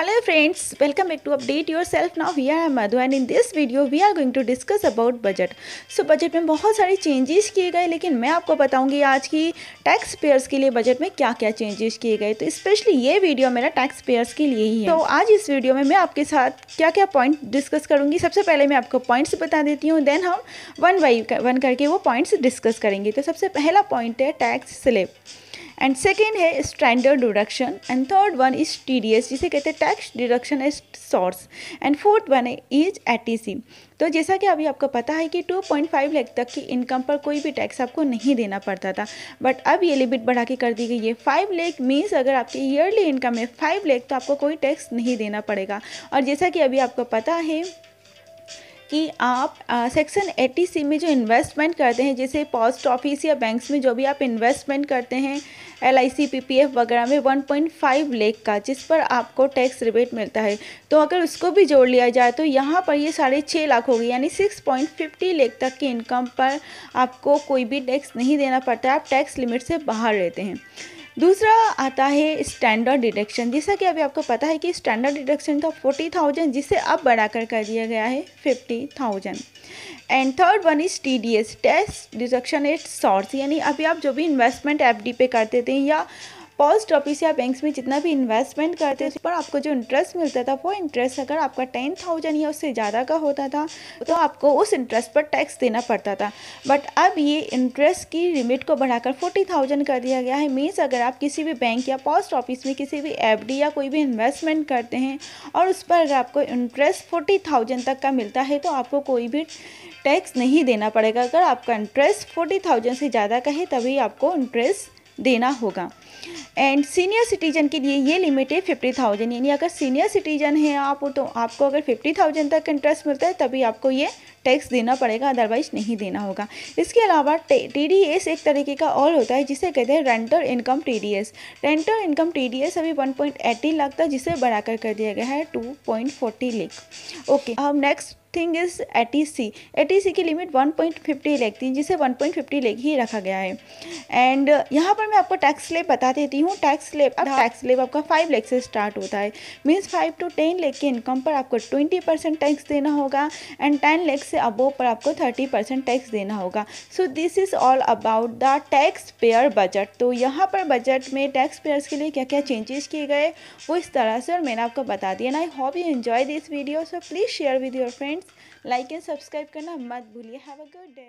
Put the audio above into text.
Hello friends, welcome back to Update Yourself. Now here I am Madhu and in this video we are going to discuss about budget. So budget में बहुत सारे changes किए गए, लेकिन मैं आपको बताऊंगी आज की टैक्स पेयर्स के लिए बजट में क्या क्या चेंजेस किए गए। तो स्पेशली ये वीडियो मेरा टैक्स पेयर्स के लिए ही है। तो आज इस वीडियो में मैं आपके साथ क्या क्या पॉइंट डिस्कस करूँगी। सबसे पहले मैं आपको पॉइंट्स बता देती हूँ, देन हम वन बाई वन करके वो पॉइंट्स डिस्कस करेंगे। तो सबसे पहला पॉइंट है टैक्स स्लैब, एंड सेकेंड है standard deduction, and third one is TDS जिसे कहते हैं tax deduction as source, and fourth one is ATC। तो जैसा कि अभी आपको पता है कि 2.5 लाख तक की इनकम पर कोई भी टैक्स आपको नहीं देना पड़ता था, बट अब ये लिमिट बढ़ा के कर दी गई है 5 लाख। मीन्स अगर आपकी ईयरली इनकम है 5 लाख तो आपको कोई टैक्स नहीं देना पड़ेगा। और जैसा कि अभी आपको पता है कि आप सेक्शन 80C में जो इन्वेस्टमेंट करते हैं, जैसे पोस्ट ऑफिस या बैंक्स में जो भी आप इन्वेस्टमेंट करते हैं LIC PPF वगैरह में 1.5 लाख का, जिस पर आपको टैक्स रिबेट मिलता है, तो अगर उसको भी जोड़ लिया जाए तो यहाँ पर ये 6.5 लाख हो गई, यानी 6.50 लाख तक की इनकम पर आपको कोई भी टैक्स नहीं देना पड़ता है। आप टैक्स लिमिट से बाहर रहते हैं। दूसरा आता है स्टैंडर्ड डिडक्शन। जैसा कि अभी आपको पता है कि स्टैंडर्ड डिडक्शन था 40,000, जिसे अब बढ़ाकर कर दिया गया है 50,000। And third one is TDS tax deduction at source, यानी अभी आप जो भी इन्वेस्टमेंट FD पे करते थे या पोस्ट ऑफिस या बैंक्स में जितना भी इन्वेस्टमेंट करते थे, उस पर आपको जो इंटरेस्ट मिलता था वो इंटरेस्ट अगर आपका 10,000 या उससे ज़्यादा का होता था तो आपको उस इंटरेस्ट पर टैक्स देना पड़ता था। बट अब ये इंटरेस्ट की लिमिट को बढ़ाकर 40,000 कर दिया गया है। मीन्स अगर आप किसी भी बैंक या पोस्ट ऑफिस में किसी भी FD या कोई भी इन्वेस्टमेंट करते हैं और उस पर अगर आपको इंटरेस्ट 40,000 तक का मिलता है तो आपको कोई भी टैक्स नहीं देना पड़ेगा। अगर आपका इंटरेस्ट 40,000 से ज़्यादा का है तभी आपको इंटरेस्ट देना होगा। एंड सीनियर सिटीजन के लिए ये लिमिट है 50,000, यानी अगर सीनियर सिटीजन है आप तो आपको अगर 50,000 तक इंटरेस्ट मिलता है तभी आपको ये टैक्स देना पड़ेगा, अदरवाइज नहीं देना होगा। इसके अलावा TDS एक तरीके का और होता है जिसे कहते हैं rental income TDS। Rental income TDS अभी 1.80 लाख था, जिसे बढ़ाकर कर दिया गया है 2.40 लाख। ओके, अब नेक्स्ट थिंग इज ATC की लिमिट 1.50 लाख थी, जिसे 1.50 लाख ही रखा गया है। एंड यहाँ पर मैं आपको टैक्स स्लैब बता देती हूँ। टैक्स स्लैब आपका 5 लाख से स्टार्ट होता है। मीन्स 5 to 10 लाख की इनकम पर आपको 20% टैक्स देना होगा, एंड 10 लाख से अबोव पर आपको 30% टैक्स देना होगा। So this is all about the tax payer budget. तो यहाँ पर बजट में टैक्स पेयर्स के लिए क्या क्या चेंजेस किए गए वो इस तरह से और मैंने आपको बता दिया। I hope you enjoy this video, so please share with your friends, like and subscribe करना मत भूलिए। Have a good day.